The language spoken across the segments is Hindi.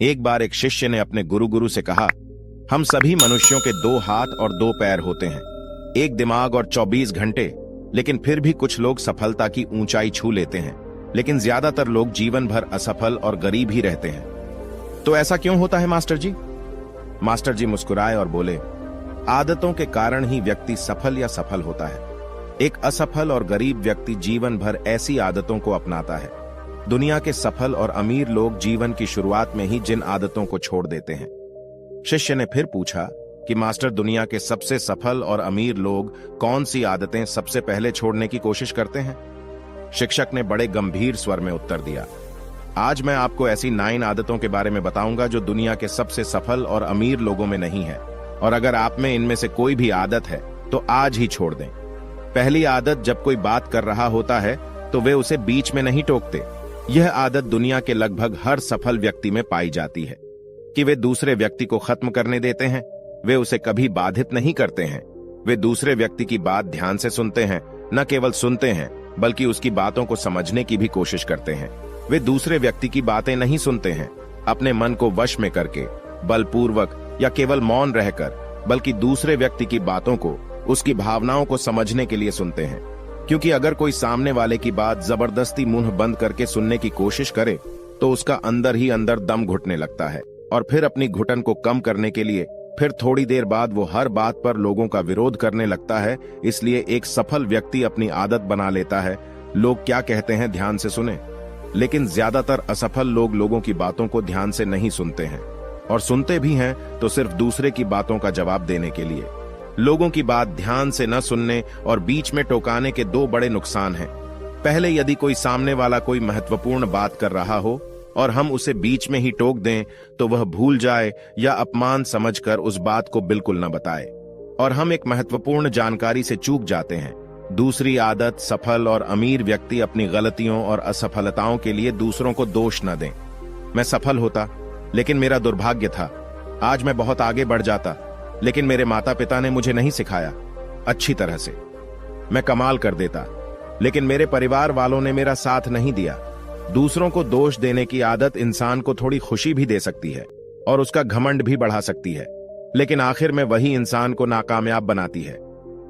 एक बार एक शिष्य ने अपने गुरु से कहा, हम सभी मनुष्यों के 2 हाथ और 2 पैर होते हैं, एक दिमाग और 24 घंटे, लेकिन फिर भी कुछ लोग सफलता की ऊंचाई छू लेते हैं, लेकिन ज्यादातर लोग जीवन भर असफल और गरीब ही रहते हैं। तो ऐसा क्यों होता है मास्टर जी? मास्टर जी मुस्कुराए और बोले, आदतों के कारण ही व्यक्ति सफल या सफल होता है। एक असफल और गरीब व्यक्ति जीवन भर ऐसी आदतों को अपनाता है। दुनिया के सफल और अमीर लोग जीवन की शुरुआत में ही जिन आदतों को छोड़ देते हैं। शिष्य ने फिर पूछा कि मास्टर, दुनिया के सबसे सफल और अमीर लोग कौन सी आदतें सबसे पहले छोड़ने की कोशिश करते हैं? शिक्षक ने बड़े गंभीर स्वर में उत्तर दिया, आज मैं आपको ऐसी 9 आदतों के बारे में बताऊंगा जो दुनिया के सबसे सफल और अमीर लोगों में नहीं है, और अगर आप में इनमें से कोई भी आदत है तो आज ही छोड़ दें। पहली आदत, जब कोई बात कर रहा होता है तो वे उसे बीच में नहीं टोकते। यह आदत दुनिया के लगभग हर सफल व्यक्ति में पाई जाती है कि वे दूसरे व्यक्ति को खत्म करने देते हैं। वे उसे कभी बाधित नहीं करते हैं। वे दूसरे व्यक्ति की बात ध्यान से सुनते हैं, न केवल सुनते हैं बल्कि उसकी बातों को समझने की भी कोशिश करते हैं। वे दूसरे व्यक्ति की बातें नहीं सुनते हैं अपने मन को वश में करके, बलपूर्वक या केवल मौन रहकर, बल्कि दूसरे व्यक्ति की बातों को, उसकी भावनाओं को समझने के लिए सुनते हैं। क्योंकि अगर कोई सामने वाले की बात जबरदस्ती मुंह बंद करके सुनने की कोशिश करे तो उसका अंदर ही अंदर दम घुटने लगता है, और फिर अपनी घुटन को कम करने के लिए फिर थोड़ी देर बाद वो हर बात पर लोगों का विरोध करने लगता है। इसलिए एक सफल व्यक्ति अपनी आदत बना लेता है, लोग क्या कहते हैं ध्यान से सुने। लेकिन ज्यादातर असफल लोग लोगों की बातों को ध्यान से नहीं सुनते हैं, और सुनते भी हैं तो सिर्फ दूसरे की बातों का जवाब देने के लिए। लोगों की बात ध्यान से न सुनने और बीच में टोकाने के 2 बड़े नुकसान हैं। पहले, यदि कोई सामने वाला कोई महत्वपूर्ण बात कर रहा हो और हम उसे बीच में ही टोक दें तो वह भूल जाए या अपमान समझकर उस बात को बिल्कुल न बताए, और हम एक महत्वपूर्ण जानकारी से चूक जाते हैं। दूसरी आदत, सफल और अमीर व्यक्ति अपनी गलतियों और असफलताओं के लिए दूसरों को दोष न दें। मैं सफल होता लेकिन मेरा दुर्भाग्य था, आज मैं बहुत आगे बढ़ जाता लेकिन मेरे माता पिता ने मुझे नहीं सिखाया अच्छी तरह से। मैं कमाल कर देता लेकिन मेरे परिवार वालों ने मेरा साथ नहीं दिया। दूसरों को दोष देने की आदत इंसान को थोड़ी खुशी भी दे सकती है और उसका घमंड भी बढ़ा सकती है, लेकिन आखिर में वही इंसान को नाकामयाब बनाती है।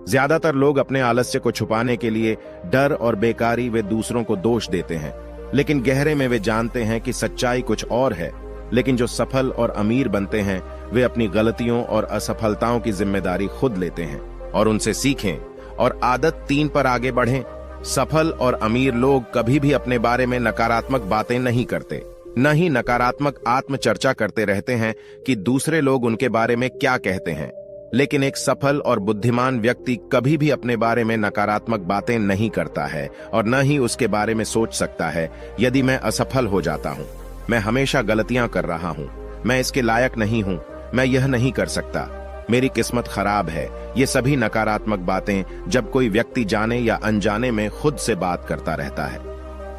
ज्यादातर लोग अपने आलस्य को छुपाने के लिए डर और बेकारी वे दूसरों को दोष देते हैं, लेकिन गहरे में वे जानते हैं कि सच्चाई कुछ और है। लेकिन जो सफल और अमीर बनते हैं वे अपनी गलतियों और असफलताओं की जिम्मेदारी खुद लेते हैं और उनसे सीखें और आदत 3 पर आगे बढ़ें। सफल और अमीर लोग कभी भी अपने बारे में नकारात्मक बातें नहीं करते, न ही नकारात्मक आत्मचर्चा करते रहते हैं कि दूसरे लोग उनके बारे में क्या कहते हैं। लेकिन एक सफल और बुद्धिमान व्यक्ति कभी भी अपने बारे में नकारात्मक बातें नहीं करता है और न ही उसके बारे में सोच सकता है, यदि मैं असफल हो जाता हूं, मैं हमेशा गलतियां कर रहा हूं, मैं इसके लायक नहीं हूं, मैं यह नहीं कर सकता, मेरी किस्मत खराब है। ये सभी नकारात्मक बातें जब कोई व्यक्ति जाने या अनजाने में खुद से बात करता रहता है,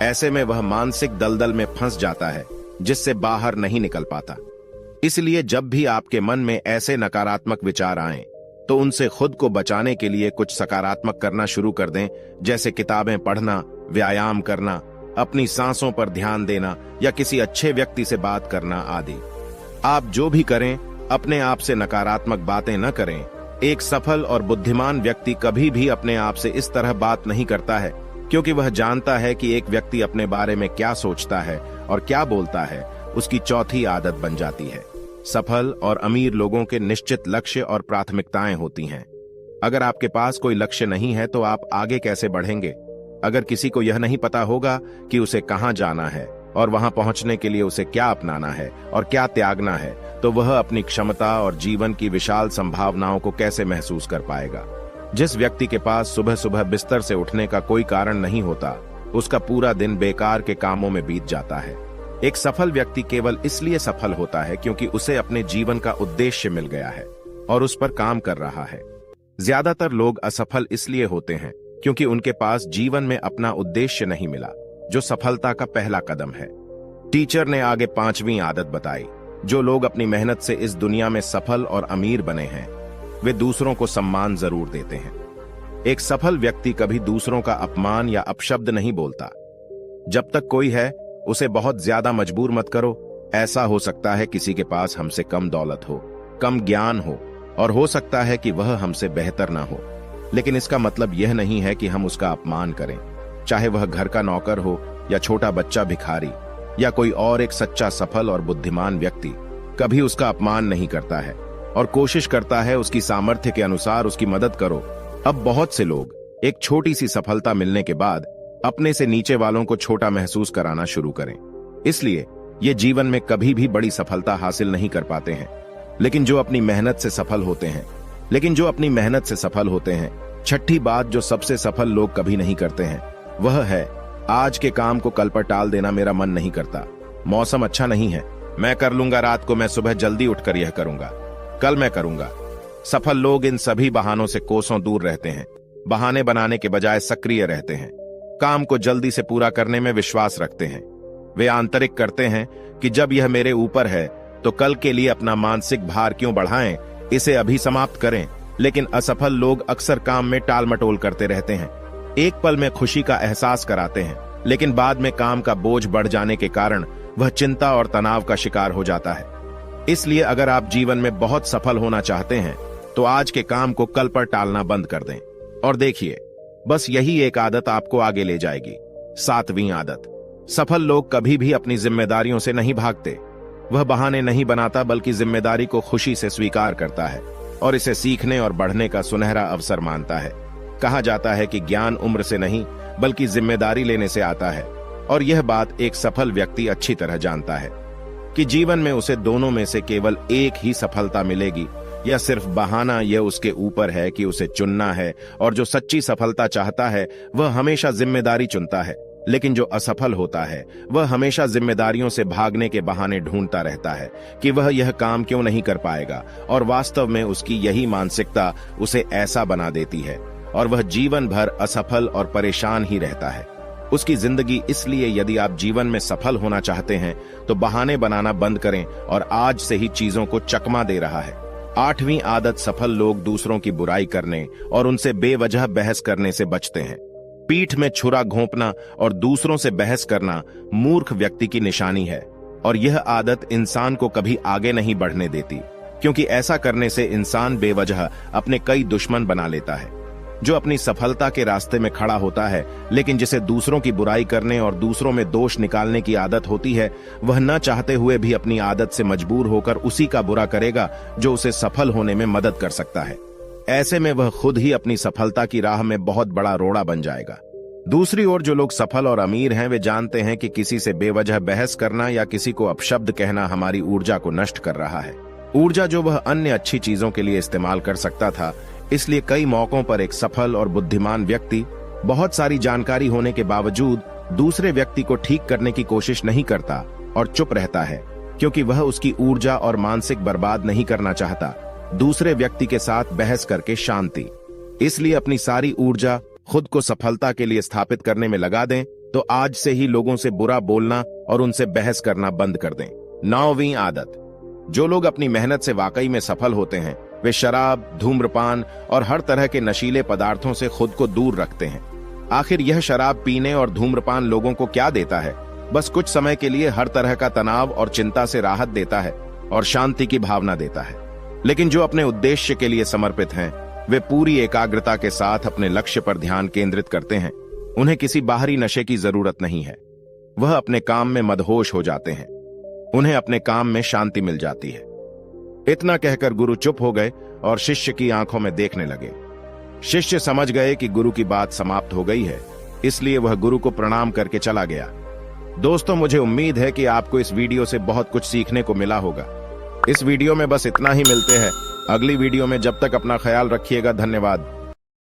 ऐसे में वह मानसिक दलदल में फंस जाता है जिससे बाहर नहीं निकल पाता। इसलिए जब भी आपके मन में ऐसे नकारात्मक विचार आएं, तो उनसे खुद को बचाने के लिए कुछ सकारात्मक करना शुरू कर दें, जैसे किताबें पढ़ना, व्यायाम करना, अपनी सांसों पर ध्यान देना या किसी अच्छे व्यक्ति से बात करना आदि। आप जो भी करें, अपने आप से नकारात्मक बातें न करें। एक सफल और बुद्धिमान व्यक्ति कभी भी अपने आप से इस तरह बात नहीं करता है, क्योंकि वह जानता है कि एक व्यक्ति अपने बारे में क्या सोचता है और क्या बोलता है, उसकी चौथी आदत बन जाती है। सफल और अमीर लोगों के निश्चित लक्ष्य और प्राथमिकताएं होती हैं। अगर आपके पास कोई लक्ष्य नहीं है तो आप आगे कैसे बढ़ेंगे? अगर किसी को यह नहीं पता होगा कि उसे कहां जाना है और वहां पहुंचने के लिए उसे क्या अपनाना है और क्या त्यागना है, तो वह अपनी क्षमता और जीवन की विशाल संभावनाओं को कैसे महसूस कर पाएगा? जिस व्यक्ति के पास सुबह सुबह बिस्तर से उठने का कोई कारण नहीं होता, उसका पूरा दिन बेकार के कामों में बीत जाता है। एक सफल व्यक्ति केवल इसलिए सफल होता है क्योंकि उसे अपने जीवन का उद्देश्य मिल गया है और उस पर काम कर रहा है। ज्यादातर लोग असफल इसलिए होते हैं क्योंकि उनके पास जीवन में अपना उद्देश्य नहीं मिला, जो सफलता का पहला कदम है। टीचर ने आगे 5वीं आदत बताई। जो लोग अपनी मेहनत से इस दुनिया में सफल और अमीर बने हैं, वे दूसरों को सम्मान जरूर देते हैं। एक सफल व्यक्ति कभी दूसरों का अपमान या अपशब्द नहीं बोलता। जब तक कोई है, उसे बहुत ज्यादा मजबूर मत करो, ऐसा हो सकता है किसी के पास हमसे कम दौलत हो, कम ज्ञान हो, और हो सकता है कि वह हमसे बेहतर ना हो। लेकिन इसका मतलब यह नहीं है कि हम उसका अपमान करें, चाहे वह घर का नौकर हो या छोटा बच्चा भिखारी या कोई और एक सच्चा सफल और बुद्धिमान व्यक्ति कभी उसका अपमान नहीं करता है और कोशिश करता है उसकी सामर्थ्य के अनुसार उसकी मदद करो। अब बहुत से लोग एक छोटी सी सफलता मिलने के बाद अपने से नीचे वालों को छोटा महसूस कराना शुरू करें, इसलिए ये जीवन में कभी भी बड़ी सफलता हासिल नहीं कर पाते हैं। लेकिन जो अपनी मेहनत से सफल होते हैं, छठी बात जो सबसे सफल लोग कभी नहीं करते हैं वह है आज के काम को कल पर टाल देना। मेरा मन नहीं करता, मौसम अच्छा नहीं है, मैं कर लूंगा रात को, मैं सुबह जल्दी उठकर यह करूंगा, कल मैं करूंगा। सफल लोग इन सभी बहानों से कोसों दूर रहते हैं, बहाने बनाने के बजाय सक्रिय रहते हैं, काम को जल्दी से पूरा करने में विश्वास रखते हैं। वे आंतरिक करते हैं कि जब यह मेरे ऊपर है तो कल के लिए अपना मानसिक भार क्यों बढ़ाएं, इसे अभी समाप्त करें। लेकिन असफल लोग अक्सर काम में टाल मटोल करते रहते हैं, एक पल में खुशी का एहसास कराते हैं, लेकिन बाद में काम का बोझ बढ़ जाने के कारण वह चिंता और तनाव का शिकार हो जाता है। इसलिए अगर आप जीवन में बहुत सफल होना चाहते हैं तो आज के काम को कल पर टालना बंद कर दें और देखिए, बस यही एक आदत आपको आगे ले जाएगी। 7वीं आदत, सफल लोग कभी भी अपनी जिम्मेदारियों से नहीं भागते। वह बहाने नहीं बनाता बल्कि जिम्मेदारी को खुशी से स्वीकार करता है और इसे सीखने और बढ़ने का सुनहरा अवसर मानता है। कहा जाता है कि ज्ञान उम्र से नहीं बल्कि जिम्मेदारी लेने से आता है, और यह बात एक सफल व्यक्ति अच्छी तरह जानता है कि जीवन में उसे दोनों में से केवल एक ही सफलता मिलेगी या सिर्फ बहाना, यह उसके ऊपर है कि उसे चुनना है। और जो सच्ची सफलता चाहता है वह हमेशा जिम्मेदारी चुनता है, लेकिन जो असफल होता है वह हमेशा जिम्मेदारियों से भागने के बहाने ढूंढता रहता है कि वह यह काम क्यों नहीं कर पाएगा, और वास्तव में उसकी यही मानसिकता उसे ऐसा बना देती है और वह जीवन भर असफल और परेशान ही रहता है। उसकी जिंदगी इसलिए यदि आप जीवन में सफल होना चाहते हैं तो बहाने बनाना बंद करें और आज से ही चीजों को चकमा दे रहा है। 8वीं आदत, सफल लोग दूसरों की बुराई करने और उनसे बेवजह बहस करने से बचते हैं। पीठ में छुरा घोंपना और दूसरों से बहस करना मूर्ख व्यक्ति की निशानी है, और यह आदत इंसान को कभी आगे नहीं बढ़ने देती, क्योंकि ऐसा करने से इंसान बेवजह अपने कई दुश्मन बना लेता है। जो अपनी सफलता के रास्ते में खड़ा होता है लेकिन जिसे दूसरों की बुराई करने और दूसरों में दोष निकालने की आदत होती है, वह न चाहते हुए भी अपनी आदत से मजबूर होकर उसी का बुरा करेगा जो उसे सफल होने में मदद कर सकता है। ऐसे में वह खुद ही अपनी सफलता की राह में बहुत बड़ा रोड़ा बन जाएगा। दूसरी ओर जो लोग सफल और अमीर हैं वे जानते हैं कि किसी से बेवजह बहस करना या किसी को अपशब्द कहना हमारी ऊर्जा को नष्ट कर रहा है, ऊर्जा जो वह अन्य अच्छी चीजों के लिए इस्तेमाल कर सकता था। इसलिए कई मौकों पर एक सफल और बुद्धिमान व्यक्ति बहुत सारी जानकारी होने के बावजूद दूसरे व्यक्ति को ठीक करने की कोशिश नहीं करता और चुप रहता है, क्योंकि वह उसकी ऊर्जा और मानसिक बर्बाद नहीं करना चाहता दूसरे व्यक्ति के साथ बहस करके शांति। इसलिए अपनी सारी ऊर्जा खुद को सफलता के लिए स्थापित करने में लगा दें, तो आज से ही लोगों से बुरा बोलना और उनसे बहस करना बंद कर दें। 9वीं आदत, जो लोग अपनी मेहनत से वाकई में सफल होते हैं वे शराब, धूम्रपान और हर तरह के नशीले पदार्थों से खुद को दूर रखते हैं। आखिर यह शराब पीने और धूम्रपान लोगों को क्या देता है? बस कुछ समय के लिए हर तरह का तनाव और चिंता से राहत देता है और शांति की भावना देता है। लेकिन जो अपने उद्देश्य के लिए समर्पित हैं, वे पूरी एकाग्रता के साथ अपने लक्ष्य पर ध्यान केंद्रित करते हैं। उन्हें किसी बाहरी नशे की जरूरत नहीं है। वह अपने काम में मदहोश हो जाते हैं, उन्हें अपने काम में शांति मिल जाती है। इतना कहकर गुरु चुप हो गए और शिष्य की आंखों में देखने लगे। शिष्य समझ गए कि गुरु की बात समाप्त हो गई है, इसलिए वह गुरु को प्रणाम करके चला गया। दोस्तों, मुझे उम्मीद है कि आपको इस वीडियो से बहुत कुछ सीखने को मिला होगा। इस वीडियो में बस इतना ही, मिलते हैं अगली वीडियो में। जब तक अपना ख्याल रखिएगा। धन्यवाद।